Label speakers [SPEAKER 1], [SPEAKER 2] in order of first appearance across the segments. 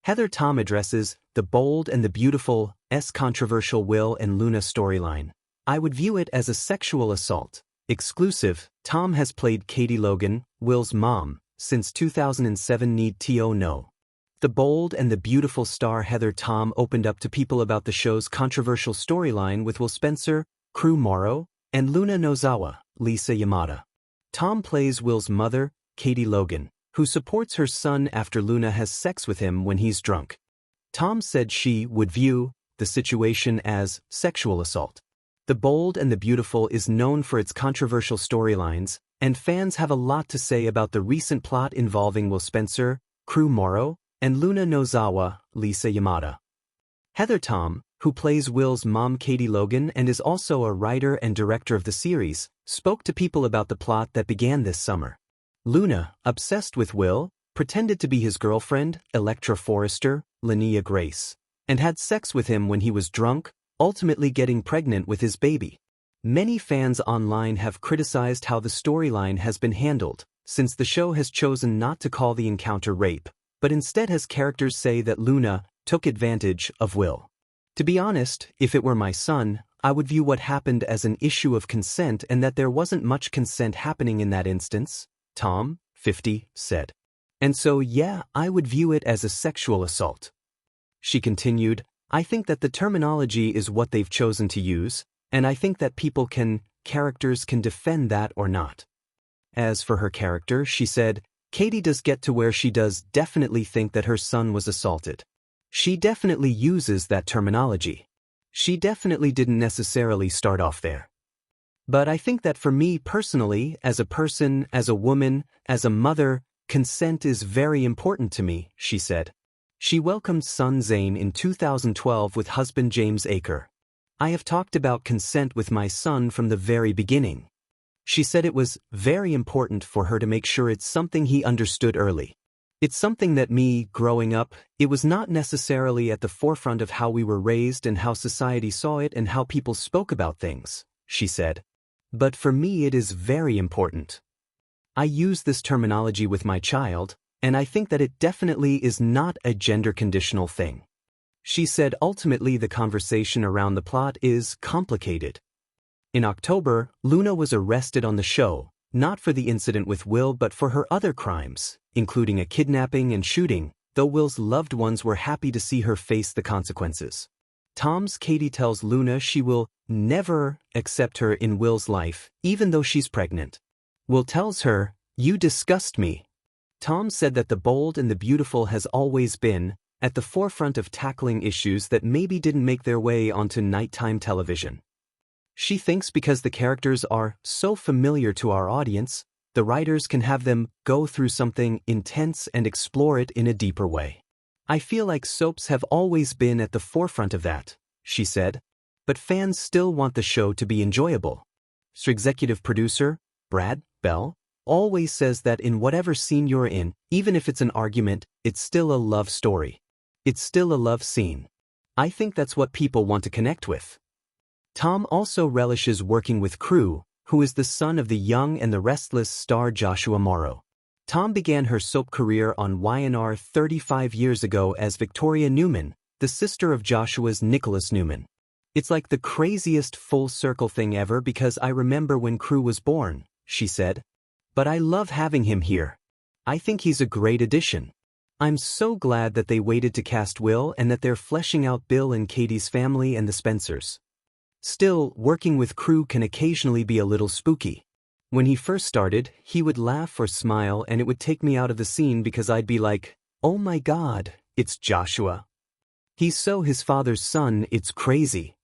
[SPEAKER 1] Heather Tom addresses The Bold and the Beautiful's controversial Will and Luna storyline. I would view it as a sexual assault. Exclusive, Tom has played Katie Logan, Will's mom, since 2007. Need to know. The Bold and the Beautiful star Heather Tom opened up to people about the show's controversial storyline with Will Spencer, Crew Morrow, and Luna Nozawa, Lisa Yamada. Tom plays Will's mother, Katie Logan, who supports her son after Luna has sex with him when he's drunk. Tom said she would view the situation as sexual assault. The Bold and the Beautiful is known for its controversial storylines, and fans have a lot to say about the recent plot involving Will Spencer, Crew Morrow, and Luna Nozawa, Lisa Yamada. Heather Tom, who plays Will's mom Katie Logan and is also a writer and director of the series, spoke to people about the plot that began this summer. Luna, obsessed with Will, pretended to be his girlfriend, Electra Forrester, Linnea Grace, and had sex with him when he was drunk, ultimately getting pregnant with his baby. Many fans online have criticized how the storyline has been handled, since the show has chosen not to call the encounter rape, but instead has characters say that Luna took advantage of Will. To be honest, if it were my son, I would view what happened as an issue of consent and that there wasn't much consent happening in that instance, Tom, 50, said. And so yeah, I would view it as a sexual assault. She continued, I think that the terminology is what they've chosen to use, and I think that characters can defend that or not. As for her character, she said, Katie does get to where she does definitely think that her son was assaulted. She definitely uses that terminology. She definitely didn't necessarily start off there. But I think that for me personally, as a person, as a woman, as a mother, consent is very important to me, she said. She welcomed son Zane in 2012 with husband James Aker. I have talked about consent with my son from the very beginning. She said it was very important for her to make sure it's something he understood early. It's something that me, growing up, it was not necessarily at the forefront of how we were raised and how society saw it and how people spoke about things, she said. But for me it is very important. I use this terminology with my child, and I think that it definitely is not a gender-conditional thing. She said ultimately the conversation around the plot is complicated. In October, Luna was arrested on the show, not for the incident with Will but for her other crimes, including a kidnapping and shooting, though Will's loved ones were happy to see her face the consequences. Tom's Katie tells Luna she will never accept her in Will's life, even though she's pregnant. Will tells her, "You disgust me." Tom said that The Bold and the Beautiful has always been at the forefront of tackling issues that maybe didn't make their way onto nighttime television. She thinks because the characters are so familiar to our audience, the writers can have them go through something intense and explore it in a deeper way. I feel like soaps have always been at the forefront of that, she said, but fans still want the show to be enjoyable. So executive producer, Brad Bell, always says that in whatever scene you're in, even if it's an argument, it's still a love story. It's still a love scene. I think that's what people want to connect with. Tom also relishes working with Crew, who is the son of the Young and the Restless star Joshua Morrow. Tom began her soap career on YNR 35 years ago as Victoria Newman, the sister of Joshua's Nicholas Newman. It's like the craziest full circle thing ever because I remember when Crew was born, she said. But I love having him here. I think he's a great addition. I'm so glad that they waited to cast Will and that they're fleshing out Bill and Katie's family and the Spencers. Still, working with Crew can occasionally be a little spooky. When he first started, he would laugh or smile and it would take me out of the scene because I'd be like, oh my God, it's Joshua. He's so his father's son, it's crazy.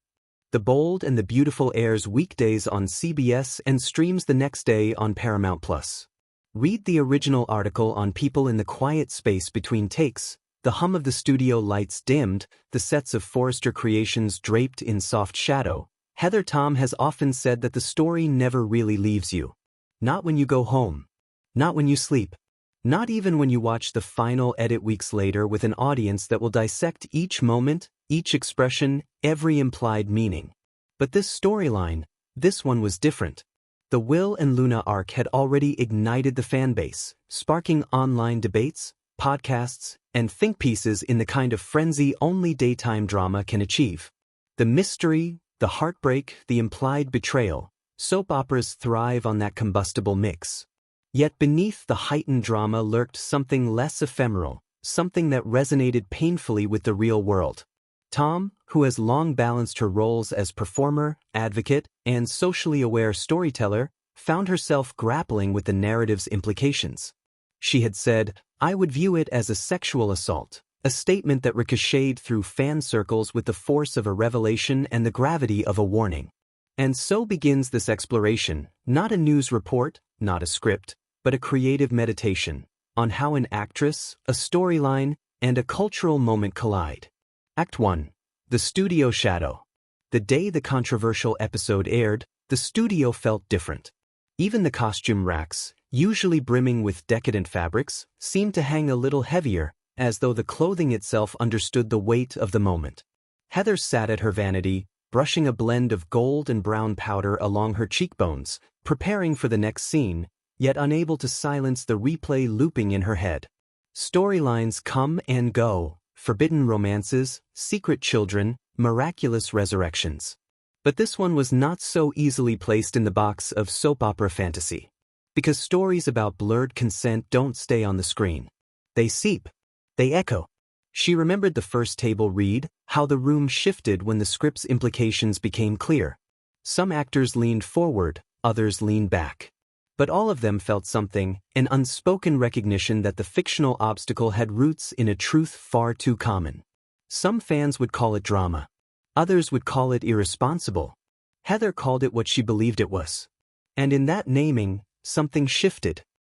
[SPEAKER 1] The Bold and the Beautiful airs weekdays on CBS and streams the next day on Paramount+. Read the original article on people in the quiet space between takes, the hum of the studio lights dimmed, the sets of Forrester creations draped in soft shadow. Heather Tom has often said that the story never really leaves you. Not when you go home. Not when you sleep. Not even when you watch the final edit weeks later with an audience that will dissect each moment, each expression, every implied meaning. But this storyline, this one was different. The Will and Luna arc had already ignited the fanbase, sparking online debates, podcasts, and think pieces in the kind of frenzy only daytime drama can achieve. The mystery, the heartbreak, the implied betrayal, soap operas thrive on that combustible mix. Yet beneath the heightened drama lurked something less ephemeral, something that resonated painfully with the real world. Tom, who has long balanced her roles as performer, advocate, and socially aware storyteller, found herself grappling with the narrative's implications. She had said, "I would view it as a sexual assault," a statement that ricocheted through fan circles with the force of a revelation and the gravity of a warning. And so begins this exploration, not a news report, not a script, but a creative meditation on how an actress, a storyline, and a cultural moment collide. Act 1. The Studio Shadow. The day the controversial episode aired, the studio felt different. Even the costume racks, usually brimming with decadent fabrics, seemed to hang a little heavier, as though the clothing itself understood the weight of the moment. Heather sat at her vanity, brushing a blend of gold and brown powder along her cheekbones, preparing for the next scene, yet unable to silence the replay looping in her head. Storylines come and go, forbidden romances, secret children, miraculous resurrections. But this one was not so easily placed in the box of soap opera fantasy. Because stories about blurred consent don't stay on the screen. They seep. They echo. She remembered the first table read, how the room shifted when the script's implications became clear. Some actors leaned forward, others leaned back. But all of them felt something, an unspoken recognition that the fictional obstacle had roots in a truth far too common. Some fans would call it drama. Others would call it irresponsible. Heather called it what she believed it was. And in that naming, something shifted.